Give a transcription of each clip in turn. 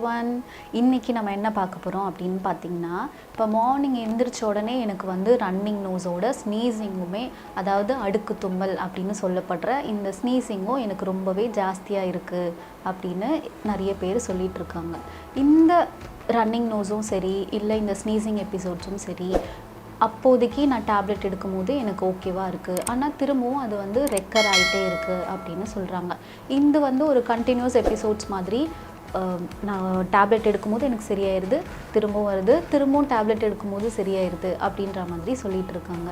everyone. இன்னைக்கு நம்ம என்ன பார்க்க போறோம் அப்படினு பாத்தீங்கன்னா இப்ப மார்னிங் எந்திரச்ச உடனே எனக்கு வந்து ரன்னிங் நோஸோட ஸ்னீசிங்குமே அதாவது அடுக்கு தும்மல் அப்படினு சொல்லப்படுற இந்த ஸ்னீசிங்கும் எனக்கு ரொம்பவே ஜாஸ்தியா இருக்கு அப்படினு நிறைய பேர் சொல்லிட்டு இருக்காங்க. இந்த ரன்னிங் நோஸும் சரி இல்ல இந்த ஸ்னீசிங் எபிசோட்ஸும் சரி அப்போதைக்கு நான் டேப்லெட் எடுக்கும்போது எனக்கு ஓகேவா இருக்கு. ஆனா திரும்பவும் அது வந்து ரெக்கர் ஆயிட்டே இருக்கு அப்படினு சொல்றாங்க. இது வந்து ஒரு கண்டினியூஸ் எபிசோட்ஸ் மாதிரி நான் டேப்லெட் எடுக்கும்போது எனக்கு சரியாயிருது, திரும்பவும் வருது, திரும்பவும் டேப்லெட் எடுக்கும்போது சரியாயிருது அப்படின்ற மாதிரி சொல்லிட்டு இருக்காங்க.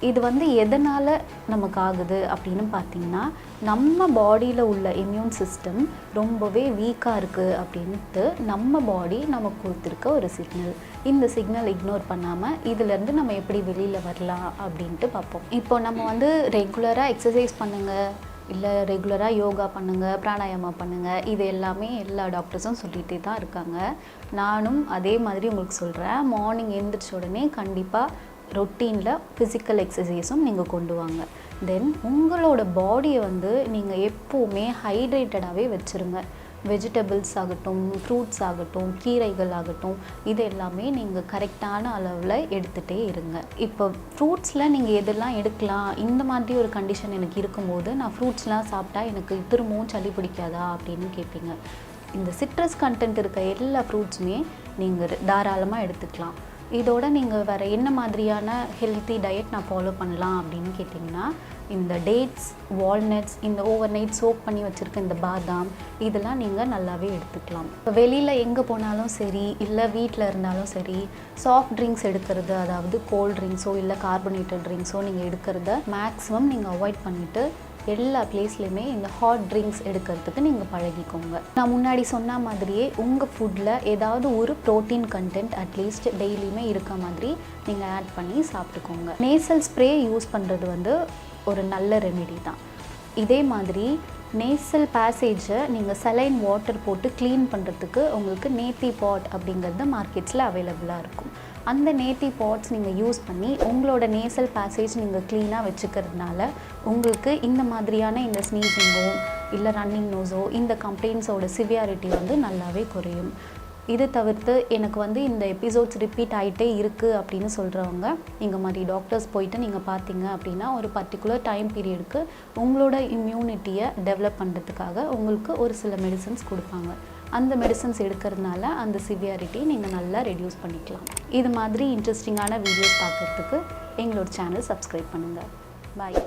இது வந்து எதனால நமக்கு ஆகுது அப்படின்னு பார்த்தீங்கன்னா நம்ம பாடியில் உள்ள இம்யூன் சிஸ்டம் ரொம்பவே வீக்காக இருக்குது அப்படின்ட்டு நம்ம பாடி நமக்கு கொடுத்துருக்க ஒரு சிக்னல். இந்த சிக்னல் இக்னோர் பண்ணாமல் இதிலேருந்து நம்ம எப்படி வெளியில் வரலாம் அப்படின்ட்டு பார்ப்போம். இப்போ நம்ம வந்து ரெகுலராக எக்ஸசைஸ் பண்ணுங்கள், இல்லை ரெகுலராக யோகா பண்ணுங்கள், பிராணாயாமா பண்ணுங்கள், இது எல்லாமே எல்லா டாக்டர்ஸும் சொல்லிகிட்டே தான் இருக்காங்க. நானும் அதே மாதிரி உங்களுக்கு சொல்கிறேன். மார்னிங் எழுந்திரிச்ச உடனே கண்டிப்பாக ரொட்டீனில் ஃபிசிக்கல் எக்ஸசைஸும் நீங்கள் கொண்டு வாங்க. தென் உங்களோட பாடியை வந்து நீங்கள் எப்போவுமே ஹைட்ரேட்டடாகவே வச்சுருங்க. வெஜிடபிள்ஸ் ஆகட்டும், ஃப்ரூட்ஸ் ஆகட்டும், கீரைகள் ஆகட்டும், இது எல்லாமே நீங்கள் கரெக்டான அளவில் எடுத்துகிட்டே இருங்க. இப்போ ஃப்ரூட்ஸில் நீங்கள் எதெல்லாம் எடுக்கலாம், இந்த மாதிரி ஒரு கண்டிஷன் எனக்கு இருக்கும்போது நான் ஃப்ரூட்ஸ்லாம் சாப்பிட்டா எனக்கு திரும்பவும் சளி பிடிக்காதா அப்படின்னு கேட்பீங்க. இந்த சிட்ரஸ் கண்டென்ட் இருக்க எல்லா ஃப்ரூட்ஸுமே நீங்கள் தாராளமாக எடுத்துக்கலாம். இதோட நீங்கள் வேறு என்ன மாதிரியான ஹெல்த்தி டயட் நான் ஃபாலோ பண்ணலாம் அப்படின்னு கேட்டிங்கன்னா இந்த டேட்ஸ், வால்நட்ஸ், இந்த ஓவர் நைட் சோக் பண்ணி வச்சுருக்க இந்த பாதாம், இதெல்லாம் நீங்கள் நல்லாவே எடுத்துக்கலாம். இப்போ வெளியில் எங்கே போனாலும் சரி இல்லை வீட்டில் இருந்தாலும் சரி சாஃப்ட் ட்ரிங்க்ஸ் எடுக்கிறது, அதாவது கோல்ட் ட்ரிங்க்ஸோ இல்லை கார்பனேட்டட் ட்ரிங்க்ஸோ நீங்கள் எடுக்கிறத மேக்ஸிமம் நீங்கள் அவாய்ட் பண்ணிவிட்டு எல்லா பிளேஸ்லையுமே இந்த ஹாட் ட்ரிங்க்ஸ் எடுக்கிறதுக்கு நீங்கள் பழகிக்கோங்க. நான் முன்னாடி சொன்ன மாதிரியே உங்கள் ஃபுட்டில் ஏதாவது ஒரு ப்ரோட்டீன் கண்டென்ட் அட்லீஸ்ட் டெய்லியுமே இருக்க மாதிரி நீங்கள் ஆட் பண்ணி சாப்பிட்டுக்கோங்க. நேசல் ஸ்ப்ரே யூஸ் பண்ணுறது வந்து ஒரு நல்ல ரெமெடி தான். இதே மாதிரி நேசல் பேசேஜை நீங்கள் சலைன் வாட்டர் போட்டு க்ளீன் பண்ணுறதுக்கு உங்களுக்கு நேத்தி பாட் அப்படிங்கிறது மார்க்கெட்ஸில் அவைலபிளாக இருக்கும். அந்த நேத்தி பாட்ஸ் நீங்கள் யூஸ் பண்ணி உங்களோட நேசல் பேசேஜ் நீங்கள் க்ளீனாக வச்சுக்கிறதுனால உங்களுக்கு இந்த மாதிரியான இந்த ஸ்னீசிங்கோ இல்லை ரன்னிங் நோஸோ இந்த கம்ப்ளைண்ட்ஸோட சிவியாரிட்டி வந்து நல்லாவே குறையும். இது தவிர்த்து எனக்கு வந்து இந்த எபிசோட்ஸ் ரிப்பீட் ஆகிட்டே இருக்குது அப்படின்னு சொல்கிறவங்க இந்த மாதிரி டாக்டர்ஸ் போயிட்டு நீங்கள் பார்த்தீங்க அப்படின்னா ஒரு பர்டிகுலர் டைம் பீரியடுக்கு உங்களோட இம்யூனிட்டியை டெவலப் பண்ணுறதுக்காக உங்களுக்கு ஒரு சில மெடிசன்ஸ் கொடுப்பாங்க. அந்த மெடிசன்ஸ் எடுக்கிறதுனால அந்த சிவியாரிட்டி நீங்கள் நல்லா ரெடியூஸ் பண்ணிக்கலாம். இது மாதிரி இன்ட்ரெஸ்டிங்கான வீடியோஸ் பார்க்குறதுக்கு எங்களோட சேனல் சப்ஸ்கிரைப் பண்ணுங்கள். பாய்.